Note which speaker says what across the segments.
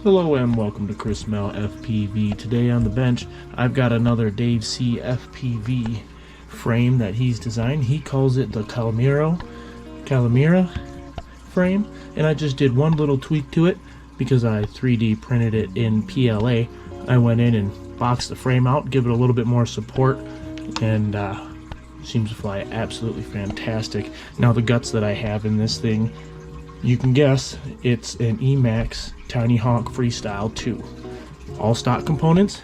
Speaker 1: Hello and welcome to Chris Mel FPV. Today on the bench, I've got another Dave C FPV frame that he's designed. He calls it the Calimero frame, and I just did one little tweak to it because I 3D printed it in PLA. I went in and boxed the frame out, give it a little bit more support, and seems to fly absolutely fantastic. Now the guts that I have in this thing, you can guess it's an Emax Tinyhawk Freestyle 2. All stock components.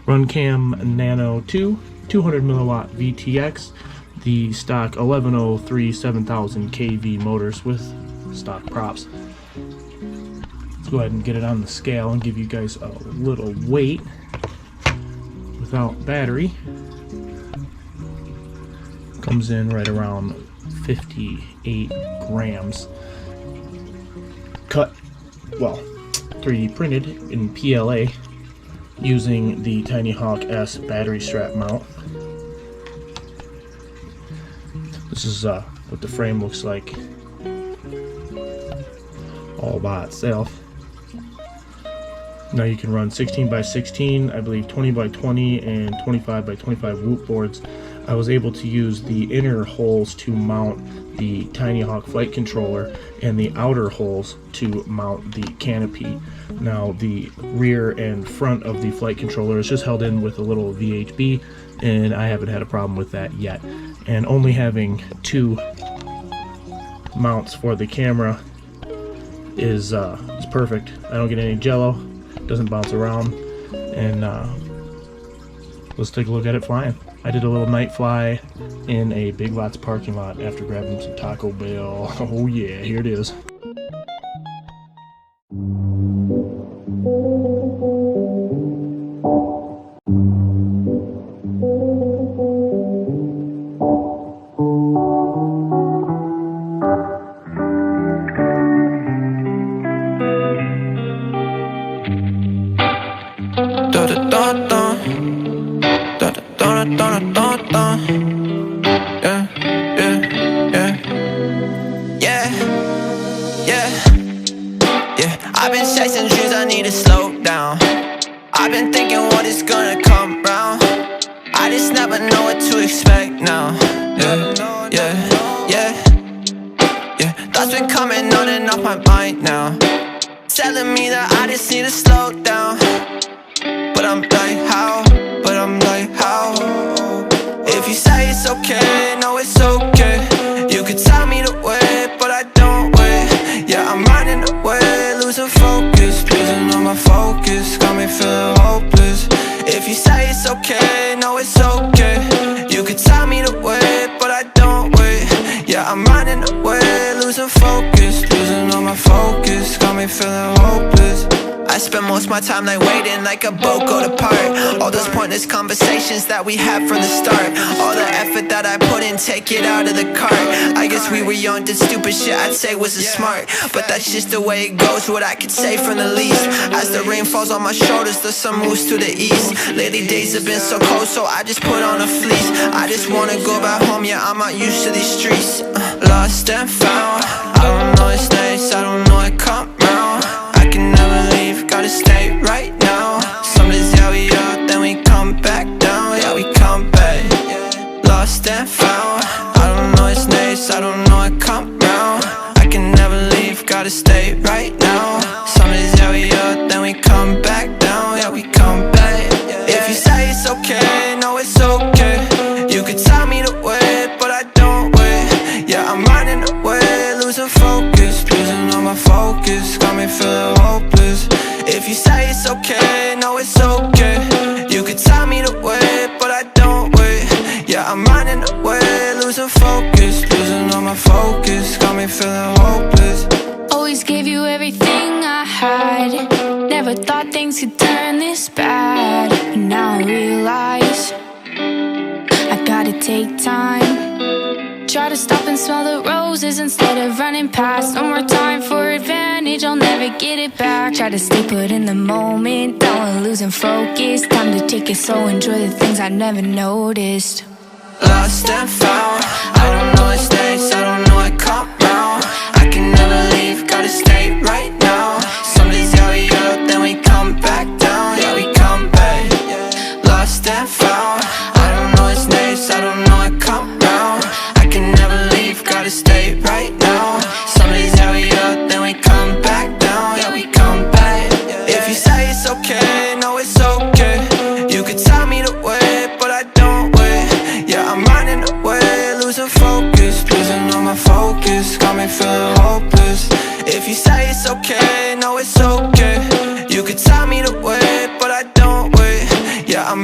Speaker 1: Runcam Nano 2, 200 milliwatt VTX, the stock 1103 7000 kV motors with stock props. Let's go ahead and get it on the scale and give you guys a little weight without battery. Comes in right around 58 grams. Cut, well, 3D printed in PLA using the Tinyhawk S battery strap mount. This is what the frame looks like all by itself. Now you can run 16 by 16, I believe 20 by 20 and 25 by 25 whoop boards. I was able to use the inner holes to mount the Tinyhawk flight controller and the outer holes to mount the Canopy. Now the rear and front of the flight controller is just held in with a little VHB, and I haven't had a problem with that yet. And only having two mounts for the camera is perfect. I don't get any jello, doesn't bounce around, and let's take a look at it flying. I did a little night fly in a Big Lots parking lot after grabbing some Taco Bell. Oh yeah, here it is.
Speaker 2: I've been chasing dreams, I need to slow down. I've been thinking what is gonna come round. I just never know what to expect now. Thoughts been coming on and off my mind now, telling me that I just need to slow down. But I'm like, how? If you say it's okay, no it's okay. You could tell me to wait, but I don't wait. Yeah, I'm running away, losing focus, losing all my focus, got me feeling hopeless. If you say it's okay, no it's okay. You could tell me to wait, but I don't wait. Yeah, I'm running away, losing focus, losing all my focus, got me feeling hopeless. I spend most of my time like waiting, like a boat go to part. All those pointless conversations that we had from the start, all the effort that I put in, take it out of the cart. I guess we were young, did stupid shit I'd say wasn't smart, but that's just the way it goes, what I could say from the least. As the rain falls on my shoulders, the sun moves to the east. Lately days have been so cold, so I just put on a fleece. I just wanna go back home, yeah, I'm not used to these streets. Lost and found, I don't know its names, I don't know it come round. I can never leave, gotta stay right now. Some days, yeah, we up, then we come back down. Yeah, we come back. Lost and found, I don't know its names, I don't know it come round. I can never leave, gotta stay right now. Some days, yeah, we up, then we come back down. Yeah, we come back. If you say it's okay, no it's okay. You could tell me to wait, but I don't wait. Yeah, I'm running away, losing focus, losing all my focus, got me feeling hopeless. If you say it's okay, no it's okay. You could tell me to wait, but I don't wait. Yeah, I'm running away, losing focus, losing all my focus, got me feeling hopeless.
Speaker 3: Always gave you everything I had, never thought things could turn this bad. But now I realize I gotta take time. Try to stop and smell the roses instead of running past. No more time for advantage, I'll never get it back. Try to stay put in the moment, don't wanna losing focus. Time to take it slow, enjoy the things I never noticed.
Speaker 2: Lost and found, I don't know its names, I don't know it come round. I can never leave, gotta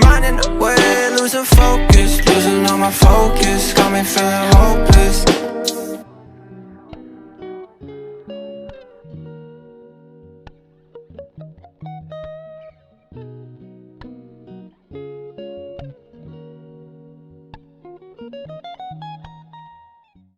Speaker 2: running away, losing focus, losing all my focus, got me feeling hopeless.